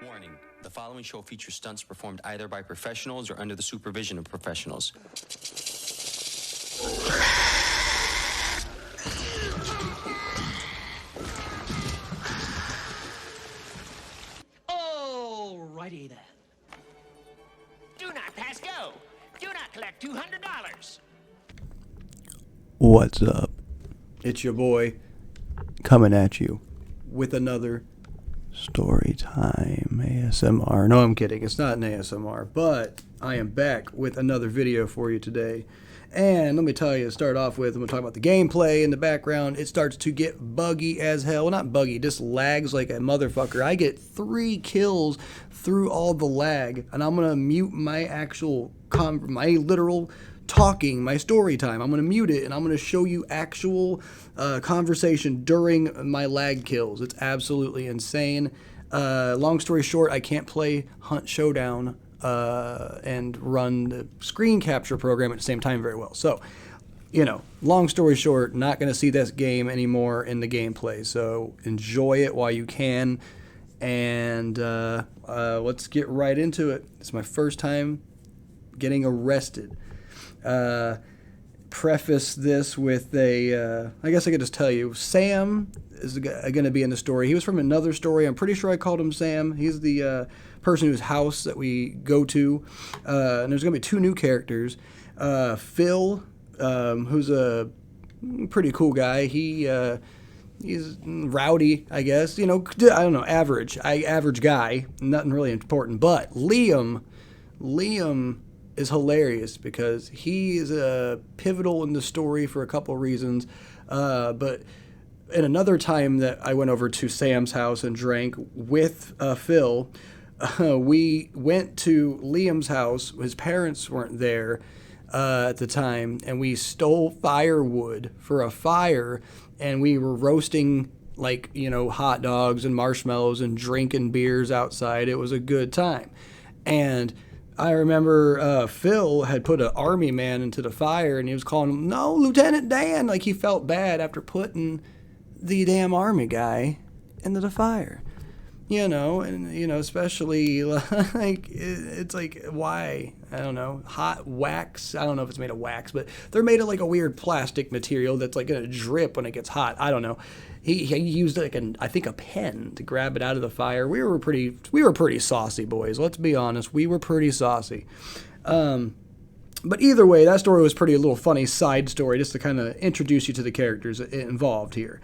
Warning, the following show features stunts performed either by professionals or under the supervision of professionals. Alrighty then. Do not pass go. Do not collect $200. What's up? It's your boy coming at you with another story time ASMR. No, I'm kidding. It's not an ASMR, but I am back with another video for you today. And let me tell you, to start off with, I'm going to talk about the gameplay in the background. It starts to get buggy as hell. Well, not buggy, just lags like a motherfucker. I get 3 kills through all the lag, and I'm going to mute my actual, my literal talking, my story time. I'm going to mute it, and I'm going to show you actual conversation during my lag kills. It's absolutely insane. Long story short, I can't play Hunt Showdown and run the screen capture program at the same time very well. So, you know, long story short, not going to see this game anymore in the gameplay. So enjoy it while you can. And let's get right into it. It's my first time getting arrested. Preface this with a, I guess I could just tell you, Sam is going to be in the story. He was from another story. I'm pretty sure I called him Sam. He's the person whose house that we go to. And there's going to be 2 new characters. Phil, who's a pretty cool guy. He's rowdy, I guess. You know, I don't know, average guy. Nothing really important. But Liam is hilarious because he is pivotal in the story for a couple reasons. But in another time that I went over to Sam's house and drank with Phil, we went to Liam's house. His parents weren't there at the time, and we stole firewood for a fire, and we were roasting, like, you know, hot dogs and marshmallows and drinking beers outside. It was a good time. And I remember Phil had put an army man into the fire, and he was calling him, "No, Lieutenant Dan." Like, he felt bad after putting the damn army guy into the fire. You know, and, you know, especially, like, it's like, why? I don't know. Hot wax. I don't know if it's made of wax, but they're made of, like, a weird plastic material that's, like, going to drip when it gets hot. I don't know. He used, like, I think a pen to grab it out of the fire. We were pretty saucy, boys. Let's be honest. We were pretty saucy. But either way, that story was a little funny side story just to kind of introduce you to the characters involved here.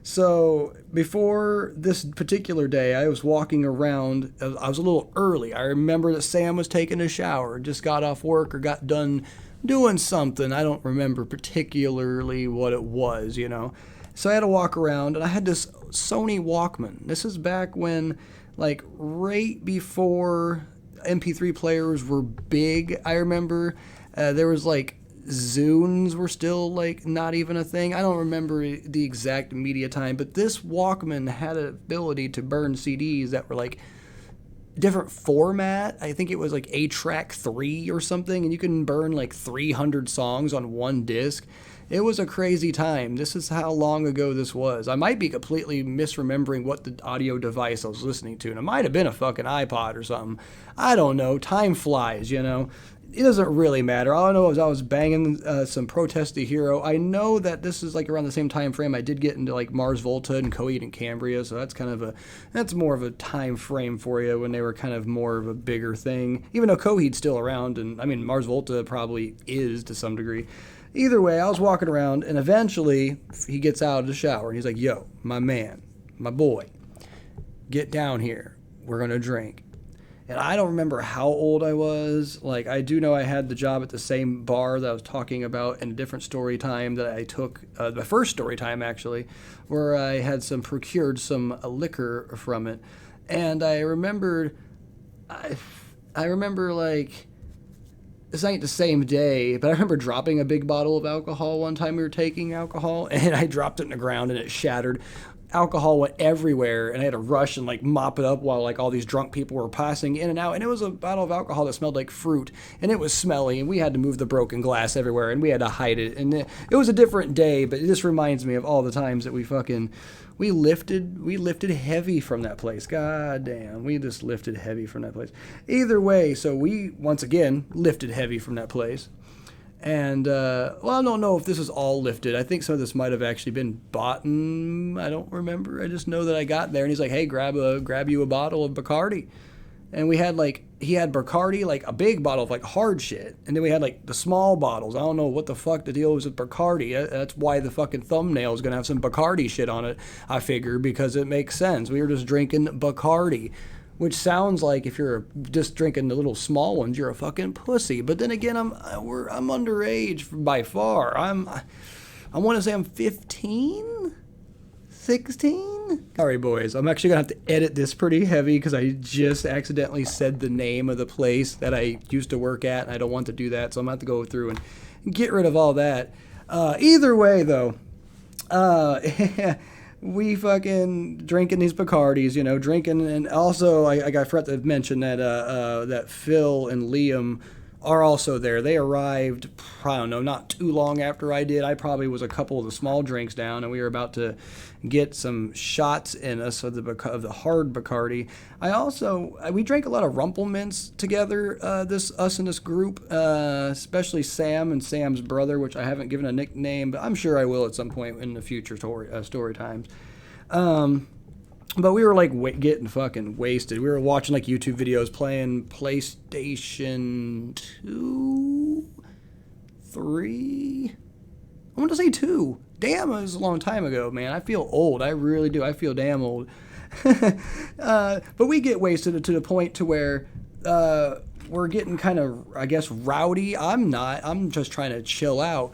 So before this particular day, I was walking around. I was a little early. I remember that Sam was taking a shower, just got off work or got done doing something. I don't remember particularly what it was, you know. So I had to walk around, and I had this Sony Walkman. This is back when, like, right before MP3 players were big. I remember there was, like, Zunes were still, like, not even a thing. I don't remember the exact media time, but this Walkman had an ability to burn CDs that were, like, different format. I think it was, like, A-Track 3 or something, and you can burn, like, 300 songs on one disc. It was a crazy time. This is how long ago this was. I might be completely misremembering what the audio device I was listening to, and it might have been a fucking iPod or something. I don't know. Time flies, you know. It doesn't really matter. All I know is I was banging some Protest the Hero. I know that this is, like, around the same time frame I did get into, like, Mars Volta and Coheed and Cambria, so that's more of a time frame for you when they were kind of more of a bigger thing. Even though Coheed's still around, and I mean Mars Volta probably is to some degree. Either way, I was walking around, and eventually he gets out of the shower, and he's like, "Yo, my man, my boy, get down here. We're going to drink." And I don't remember how old I was. Like, I do know I had the job at the same bar that I was talking about in a different story time that I took, the first story time, actually, where I had procured some liquor from it. And I remember, like, this ain't the same day, but I remember dropping a big bottle of alcohol one time we were taking alcohol, and I dropped it in the ground, and it shattered. Alcohol went everywhere, and I had to rush and, like, mop it up while, like, all these drunk people were passing in and out. And it was a bottle of alcohol that smelled like fruit, and it was smelly, and we had to move the broken glass everywhere, and we had to hide it. And it was a different day, but it just reminds me of all the times that we We lifted heavy from that place. God damn, we just lifted heavy from that place. Either way, so we once again lifted heavy from that place. And, well, I don't know if this is all lifted. I think some of this might have actually been bought. I don't remember. I just know that I got there and he's like, hey, grab you a bottle of Bacardi. And we had he had Bacardi, like a big bottle of like hard shit. And then we had like the small bottles. I don't know what the fuck the deal was with Bacardi. That's why the fucking thumbnail is going to have some Bacardi shit on it, I figure, because it makes sense. We were just drinking Bacardi. Which sounds like if you're just drinking the little small ones, you're a fucking pussy. But then again, I'm underage by far. I want to say I'm 15, 16. Sorry, boys. I'm actually gonna have to edit this pretty heavy because I just accidentally said the name of the place that I used to work at, and I don't want to do that. So I'm gonna have to go through and get rid of all that. Either way, though. We fucking drinking these Bacardis, drinking, and also I forgot to mention that that Phil and Liam are also there. They arrived, I don't know, not too long after I did. I probably was a couple of the small drinks down, and we were about to get some shots in us of the hard Bacardi. We drank a lot of Rumplemints together. Us in this group, especially Sam and Sam's brother, which I haven't given a nickname, but I'm sure I will at some point in the future story times. But we were getting fucking wasted. We were watching YouTube videos, playing PlayStation 2, 3. I want to say 2. Damn, it was a long time ago, man. I feel old. I really do. I feel damn old. But we get wasted to the point to where we're getting kind of, I guess, rowdy. I'm not. I'm just trying to chill out.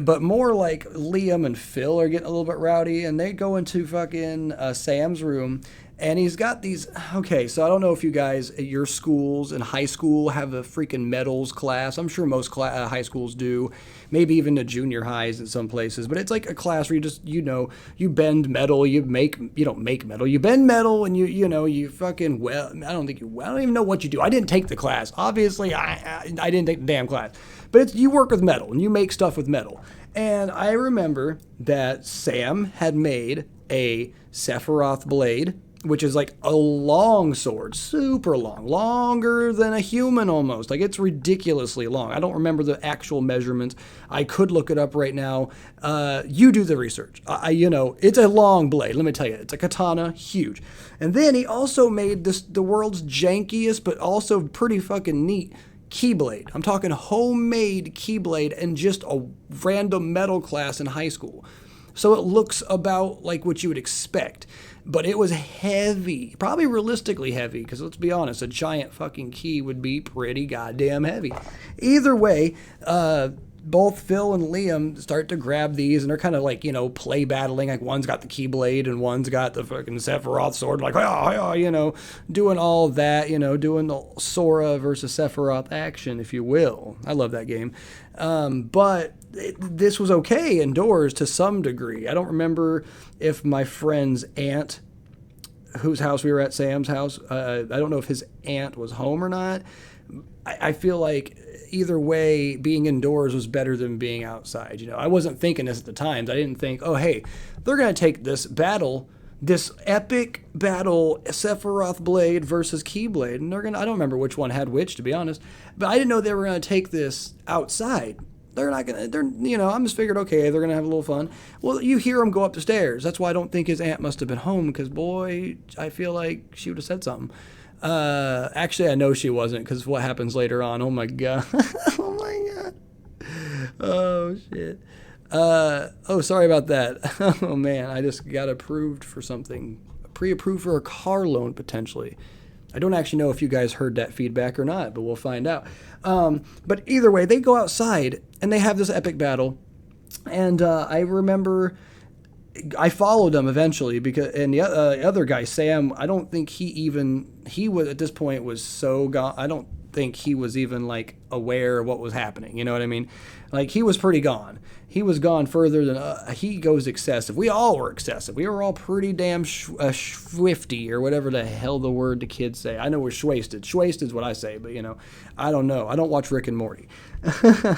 But more like Liam and Phil are getting a little bit rowdy, and they go into fucking Sam's room, and he's got these. Okay, so I don't know if you guys at your schools in high school have a freaking metals class. I'm sure most high schools do, maybe even the junior highs in some places. But it's like a class where you just you bend metal, you don't make metal, you bend metal, and you fucking I don't even know what you do. I didn't take the class. Obviously, I didn't take the damn class. But you work with metal, and you make stuff with metal. And I remember that Sam had made a Sephiroth blade, which is like a long sword, super long, longer than a human almost. Like, it's ridiculously long. I don't remember the actual measurements. I could look it up right now. You do the research. It's a long blade. Let me tell you, it's a katana, huge. And then he also made the world's jankiest, but also pretty fucking neat Keyblade. I'm talking homemade Keyblade and just a random metal class in high school. So it looks about like what you would expect. But it was heavy, probably realistically heavy, because let's be honest, a giant fucking key would be pretty goddamn heavy. Either way, both Phil and Liam start to grab these, and they're kind of play battling. Like, one's got the Keyblade and one's got the fucking Sephiroth sword, doing all that, doing the Sora versus Sephiroth action, if you will. I love that game. But this was okay indoors to some degree. I don't remember if my friend's aunt, whose house we were at, Sam's house, I don't know if his aunt was home or not. I feel like either way, being indoors was better than being outside. I wasn't thinking this at the time. I didn't think, oh, hey, they're going to take this epic battle, Sephiroth blade versus Keyblade, and I don't remember which one had which, to be honest, but I didn't know they were going to take this outside. They're not going to, I'm just figured, okay, they're going to have a little fun. Well, you hear them go up the stairs. That's why I don't think his aunt must have been home, because, boy, I feel like she would have said something. Actually, I know she wasn't, because what happens later on, oh my god. Oh my god. Oh shit. Sorry about that. Oh man, I just got approved for something. Pre-approved for a car loan, potentially. I don't actually know if you guys heard that feedback or not, but we'll find out. But either way, they go outside, and they have this epic battle, and I remember I followed them eventually, and the other guy, Sam, I don't think he was at this point was so gone. I don't think he was even aware of what was happening. You know what I mean? He was pretty gone. He was gone further than he goes excessive. We all were excessive. We were all pretty damn swifty, or whatever the hell the word the kids say. I know we're shwasted. Shwasted is what I say, but I don't know. I don't watch Rick and Morty.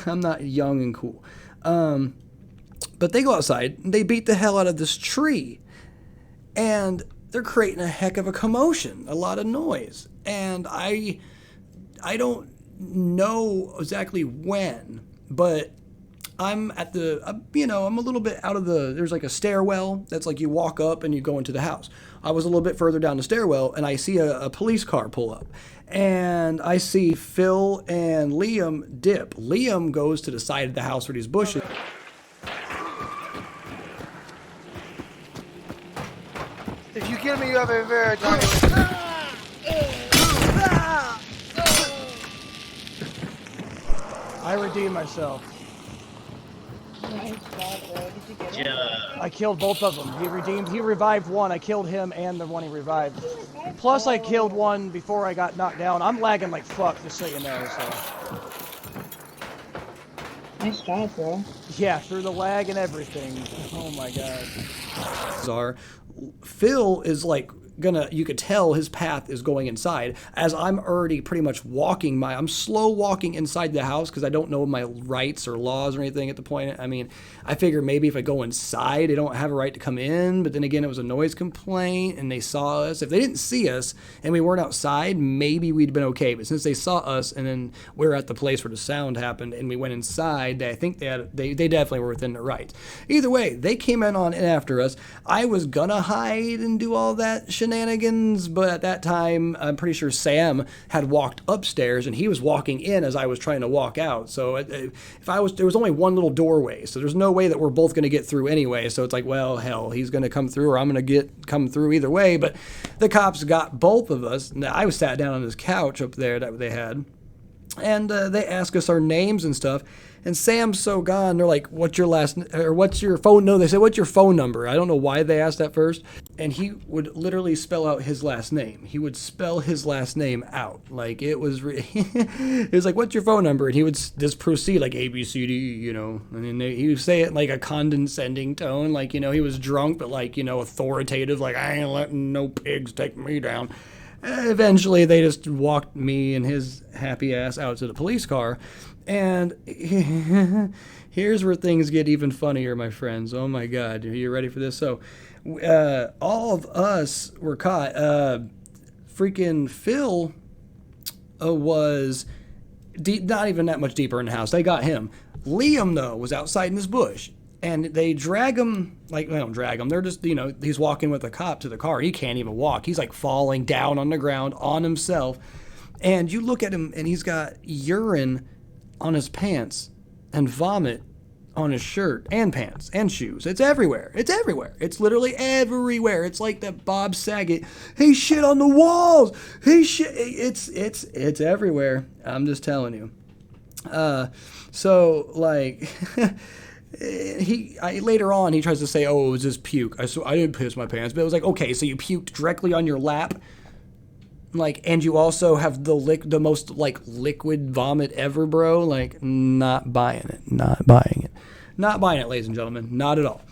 I'm not young and cool. But they go outside, and they beat the hell out of this tree. and they're creating a heck of a commotion, a lot of noise. And I don't know exactly when, but I'm at the, I'm a little bit out of there's like a stairwell that's like you walk up and you go into the house. I was a little bit further down the stairwell and I see a police car pull up. And I see Phil and Liam dip. Liam goes to the side of the house where these bushes. If you kill me, you have a very time. I redeemed myself. I killed both of them. He revived one. I killed him and the one he revived. Plus I killed one before I got knocked down. I'm lagging like fuck, just so you know, so. Nice job, bro. Yeah, through the lag and everything. Oh my god. Phil is like you could tell his path is going inside as I'm already pretty much I'm slow walking inside the house because I don't know my rights or laws or anything at the point. I mean, I figure maybe if I go inside, they don't have a right to come in, but then again, it was a noise complaint and they saw us. If they didn't see us and we weren't outside, maybe we'd been okay, but since they saw us and then we're at the place where the sound happened and we went inside, I think they definitely were within their rights. Either way, they came in after us. I was gonna hide and do all that shenanigans, but at that time, I'm pretty sure Sam had walked upstairs and he was walking in as I was trying to walk out. So there was only one little doorway, so there's no way that we're both going to get through anyway. So it's like, well, hell, he's going to come through or I'm going to come through either way. But the cops got both of us. Now, I was sat down on this couch up there that they had, and they asked us our names and stuff. And Sam's so gone. They're like, what's your phone? No, they said, what's your phone number? I don't know why they asked that first. And he would literally spell out his last name. He would spell his last name out. Like, it was, it was like, what's your phone number? And he would just proceed like A, B, C, D, you know. And then he would say it in like a condescending tone. Like, you know, he was drunk, but like, you know, authoritative. Like, I ain't letting no pigs take me down. Eventually, they just walked me and his happy ass out to the police car. And here's where things get even funnier, my friends. Oh, my God. Are you ready for this? So all of us were caught. Freaking Phil was not even that much deeper in the house. They got him. Liam, though, was outside in this bush. And they drag him, like, they don't drag him. They're just, you know, he's walking with a cop to the car. He can't even walk. He's like falling down on the ground on himself. And you look at him and he's got urine on his pants and vomit on his shirt and pants and shoes. It's everywhere. It's everywhere. It's literally everywhere. It's like that Bob Saget, hey, shit on the walls. Hey, shit. It's everywhere. I'm just telling you. So, like... later on he tries to say, oh, it was just puke. I didn't piss my pants, but it was like, okay, so you puked directly on your lap, like, and you also have the most like liquid vomit ever, bro. Like, not buying it, ladies and gentlemen, not at all.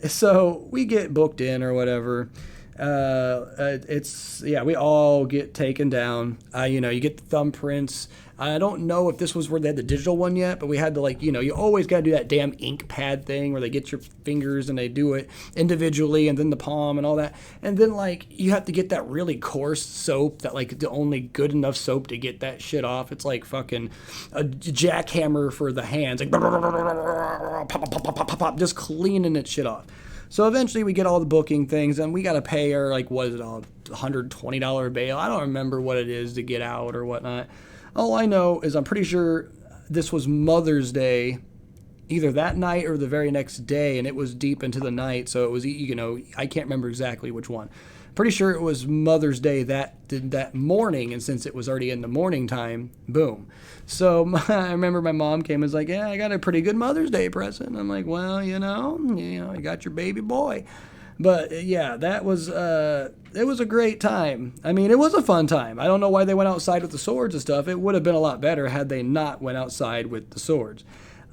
So we get booked in or whatever. We all get taken down. You know, you get the thumbprints. I don't know if this was where they had the digital one yet, but we had to, like, you know, you always got to do that damn ink pad thing where they get your fingers and they do it individually and then the palm and all that. And then, like, you have to get that really coarse soap, that, like, the only good enough soap to get that shit off. It's like fucking a jackhammer for the hands. Like, pop, pop, pop, pop, pop, pop, just cleaning that shit off. So eventually we get all the booking things and we got to pay our, like, what is it, $120 bail? I don't remember what it is to get out or whatnot. All I know is I'm pretty sure this was Mother's Day, either that night or the very next day, and it was deep into the night, so it was, you know, I can't remember exactly which one. Pretty sure it was Mother's Day that morning, and since it was already in the morning time, boom. So I remember my mom came and was like, yeah, I got a pretty good Mother's Day present. I'm like, well, you know, you got your baby boy. But yeah, that was it was a great time. I mean, it was a fun time. I don't know why they went outside with the swords and stuff. It would have been a lot better had they not went outside with the swords.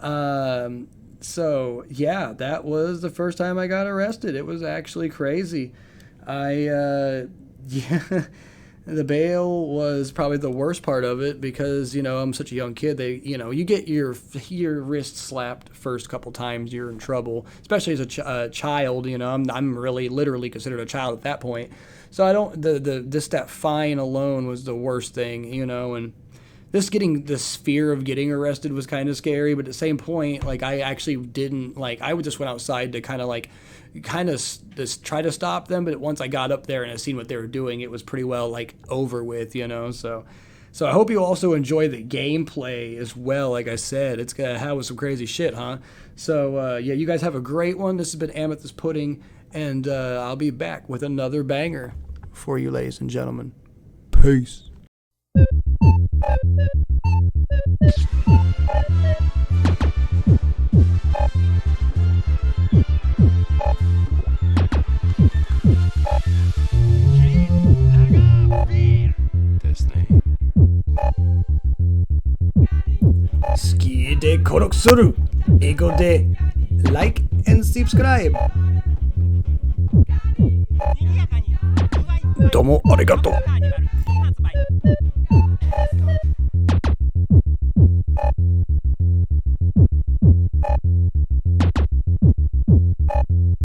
So yeah, that was the first time I got arrested. It was actually crazy. The bail was probably the worst part of it because, I'm such a young kid. You get your wrist slapped first couple times, you're in trouble, especially as a child. I'm really literally considered a child at that point. So I don't, that fine alone was the worst thing, and this fear of getting arrested was kind of scary. But at the same point, like, I actually didn't, like, I just went outside to kind of just try to stop them. But once I got up there and I seen what they were doing, it was pretty well, like, over with, So I hope you also enjoy the gameplay as well. Like I said, it's gonna have some crazy shit, huh? So yeah, you guys have a great one. This has been Amethyst Pudding, and I'll be back with another banger for you, ladies and gentlemen. Peace. Ski de Koroksuru. Ego de like and subscribe. Domo arigato.